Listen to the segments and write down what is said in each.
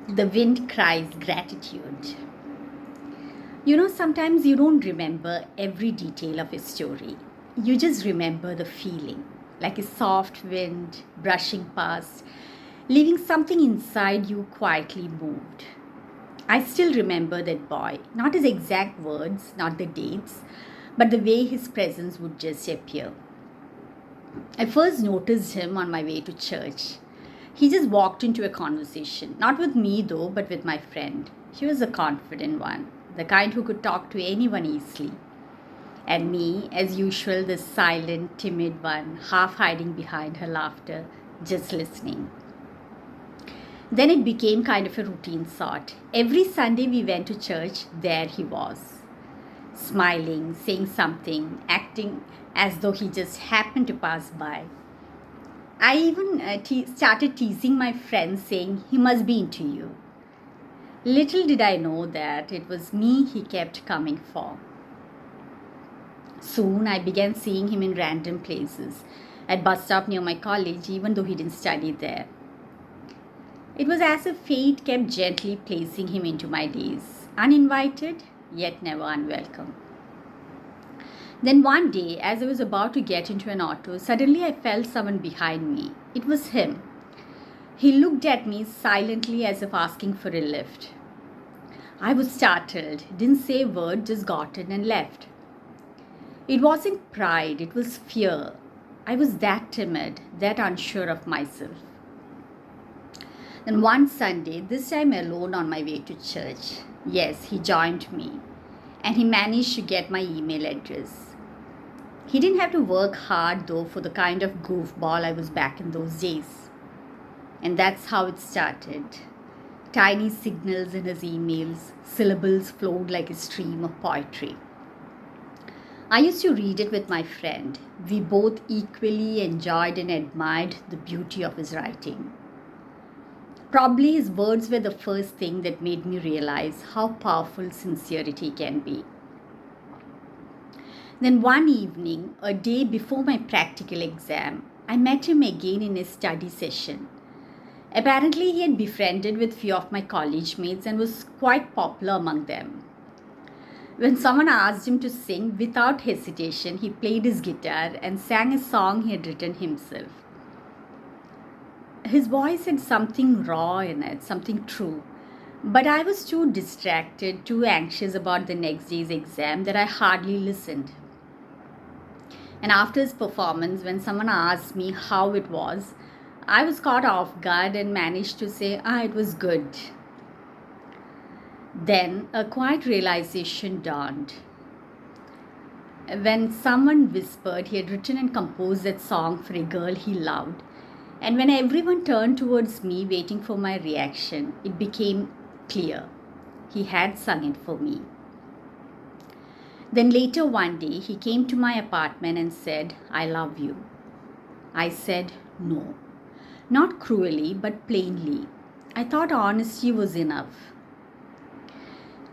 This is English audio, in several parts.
The wind cries gratitude. Sometimes you don't remember every detail of a story. You just remember the feeling, like a soft wind brushing past, leaving something inside you quietly moved. I still remember that boy, not his exact words, not the dates, but the way his presence would just appear. I first noticed him on my way to church. He just walked into a conversation, not with me though, but with my friend. She was a confident one, the kind who could talk to anyone easily. And me, as usual, the silent, timid one, half hiding behind her laughter, just listening. Then it became kind of a routine sort. Every Sunday we went to church, there he was, smiling, saying something, acting as though he just happened to pass by. I even started teasing my friends, saying, "He must be into you." Little did I know that it was me he kept coming for. Soon I began seeing him in random places, at bus stop near my college, even though he didn't study there. It was as if fate kept gently placing him into my days, uninvited, yet never unwelcome. Then one day, as I was about to get into an auto, suddenly I felt someone behind me. It was him. He looked at me silently as if asking for a lift. I was startled, didn't say a word, just got in and left. It wasn't pride, it was fear. I was that timid, that unsure of myself. Then one Sunday, this time alone on my way to church, yes, he joined me and he managed to get my email address. He didn't have to work hard though for the kind of goofball I was back in those days. And that's how it started. Tiny signals in his emails, syllables flowed like a stream of poetry. I used to read it with my friend. We both equally enjoyed and admired the beauty of his writing. Probably his words were the first thing that made me realize how powerful sincerity can be. Then one evening, a day before my practical exam, I met him again in a study session. Apparently, he had befriended with few of my college mates and was quite popular among them. When someone asked him to sing, without hesitation, he played his guitar and sang a song he had written himself. His voice had something raw in it, something true. But I was too distracted, too anxious about the next day's exam that I hardly listened. And after his performance, when someone asked me how it was, I was caught off guard and managed to say, it was good. Then a quiet realization dawned. When someone whispered he had written and composed that song for a girl he loved, and when everyone turned towards me waiting for my reaction, it became clear. He had sung it for me. Then later one day, he came to my apartment and said, "I love you." I said, "No." Not cruelly, but plainly. I thought honesty was enough.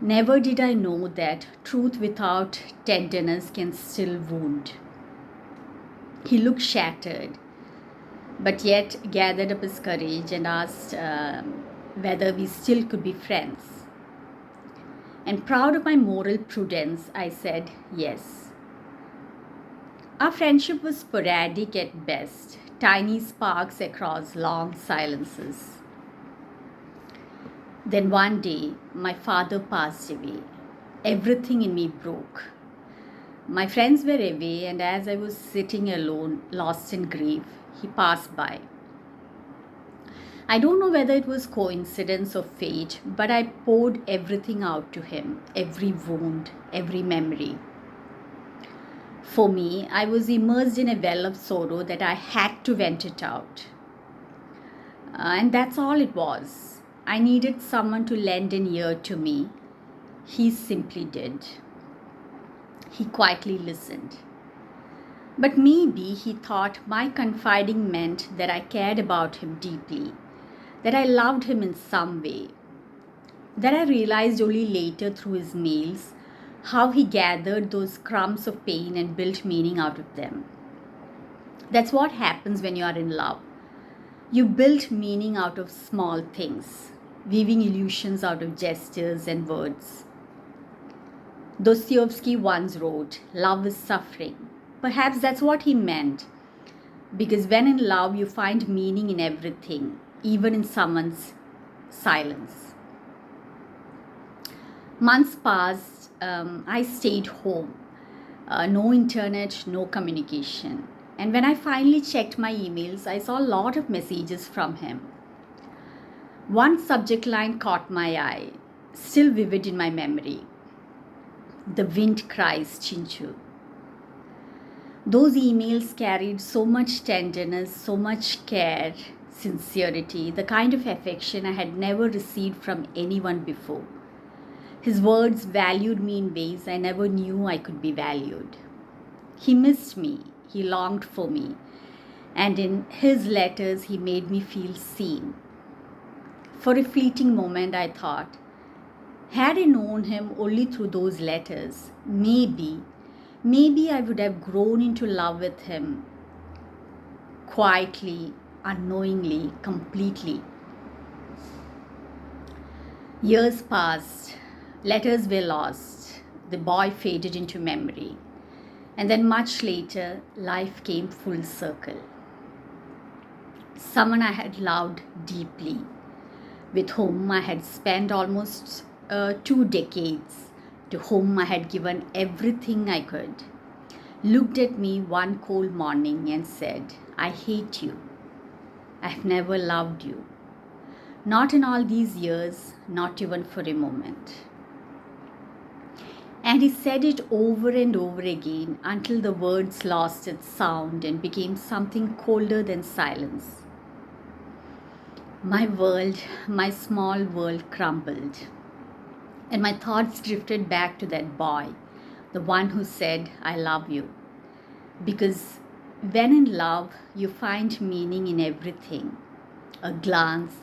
Never did I know that truth without tenderness can still wound. He looked shattered, but yet gathered up his courage and asked whether we still could be friends. And proud of my moral prudence, I said yes. Our friendship was sporadic at best, tiny sparks across long silences. Then one day, my father passed away. Everything in me broke. My friends were away, and as I was sitting alone, lost in grief, he passed by. I don't know whether it was coincidence or fate, but I poured everything out to him, every wound, every memory. For me, I was immersed in a well of sorrow that I had to vent it out. And that's all it was. I needed someone to lend an ear to me. He simply did. He quietly listened. But maybe he thought my confiding meant that I cared about him deeply, that I loved him in some way. That I realized only later through his mails how he gathered those crumbs of pain and built meaning out of them. That's what happens when you are in love. You build meaning out of small things. weaving illusions out of gestures and words. Dostoevsky once wrote, "Love is suffering." Perhaps that's what he meant, because when in love, you find meaning in everything, even in someone's silence. Months passed, I stayed home. No internet, no communication. And when I finally checked my emails, I saw a lot of messages from him. One subject line caught my eye, still vivid in my memory. "The wind cries Chinchu." Those emails carried so much tenderness, so much care, sincerity, the kind of affection I had never received from anyone before. His words valued me in ways I never knew I could be valued. He missed me, he longed for me, and in his letters he made me feel seen. For a fleeting moment, I thought, had I known him only through those letters, maybe I would have grown into love with him quietly, unknowingly, completely. Years passed, letters were lost, the boy faded into memory, and then much later, life came full circle. Someone I had loved deeply, with whom I had spent almost 2 decades, to whom I had given everything I could, looked at me one cold morning and said, "I hate you. I've never loved you. Not in all these years, not even for a moment." And he said it over and over again until the words lost its sound and became something colder than silence. My world, my small world crumbled, and my thoughts drifted back to that boy, the one who said, "I love you." Because when in love, you find meaning in everything: a glance,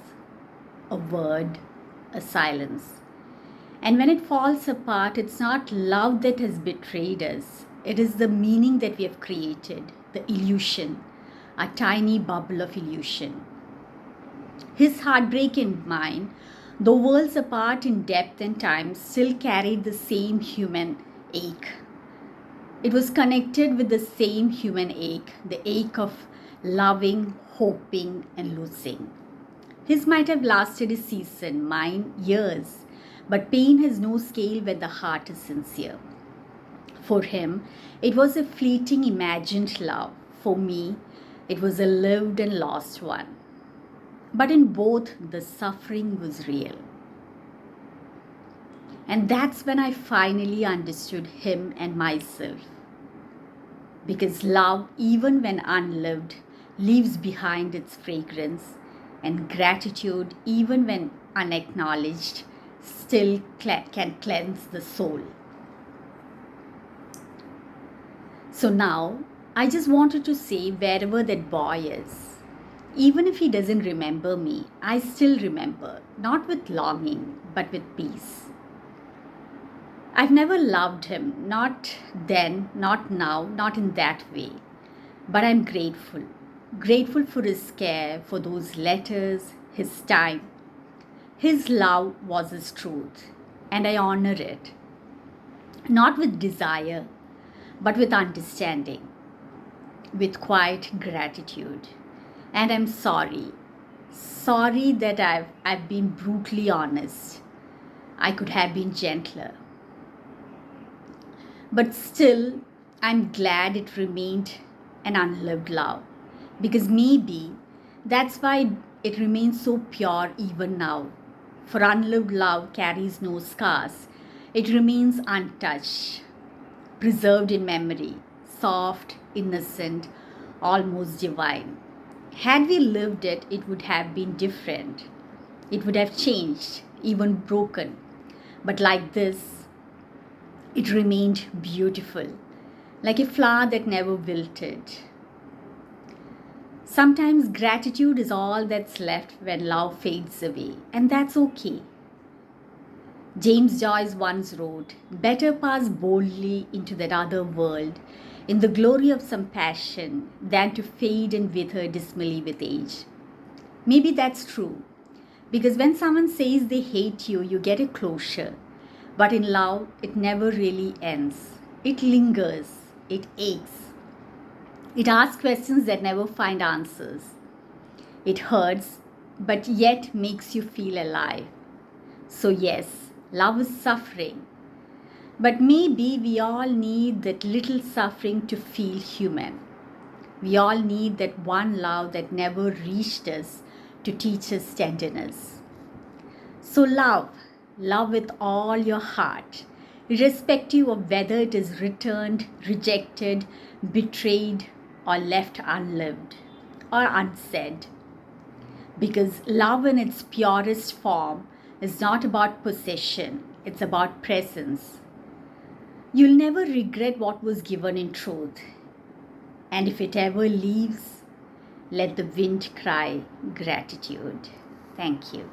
a word, a silence. And when it falls apart, it's not love that has betrayed us, it is the meaning that we have created, the illusion, a tiny bubble of illusion. His heartbreak and mine, though worlds apart in depth and time, still carried the same human ache. It was connected with the same human ache, the ache of loving, hoping, and losing. His might have lasted a season, mine years, but pain has no scale when the heart is sincere. For him, it was a fleeting imagined love. For me, it was a lived and lost one. But in both, the suffering was real. And that's when I finally understood him and myself. Because love, even when unlived, leaves behind its fragrance, and gratitude, even when unacknowledged, still can cleanse the soul. So now, I just wanted to say, wherever that boy is, even if he doesn't remember me, I still remember, not with longing, but with peace. I've never loved him, not then, not now, not in that way. But I'm grateful. Grateful for his care, for those letters, his time. His love was his truth, and I honor it. Not with desire, but with understanding, with quiet gratitude. And I'm sorry. Sorry that I've been brutally honest. I could have been gentler. But still, I'm glad it remained an unlived love. Because maybe that's why it remains so pure even now. For unlived love carries no scars. It remains untouched, preserved in memory, soft, innocent, almost divine. Had we lived it, it would have been different. It would have changed, even broken. But like this, it remained beautiful, like a flower that never wilted. Sometimes gratitude is all that's left when love fades away, and that's okay. James Joyce once wrote, "Better pass boldly into that other world in the glory of some passion than to fade and wither dismally with age." Maybe that's true. Because when someone says they hate you, you get a closure. But in love, it never really ends. It lingers, it aches, it asks questions that never find answers. It hurts, but yet makes you feel alive. So, yes, love is suffering. But maybe we all need that little suffering to feel human. We all need that one love that never reached us to teach us tenderness. So, love with all your heart, irrespective of whether it is returned, rejected, betrayed, or left unlived or unsaid. Because love in its purest form is not about possession, it's about presence. You'll never regret what was given in truth. And if it ever leaves, let the wind cry gratitude. Thank you.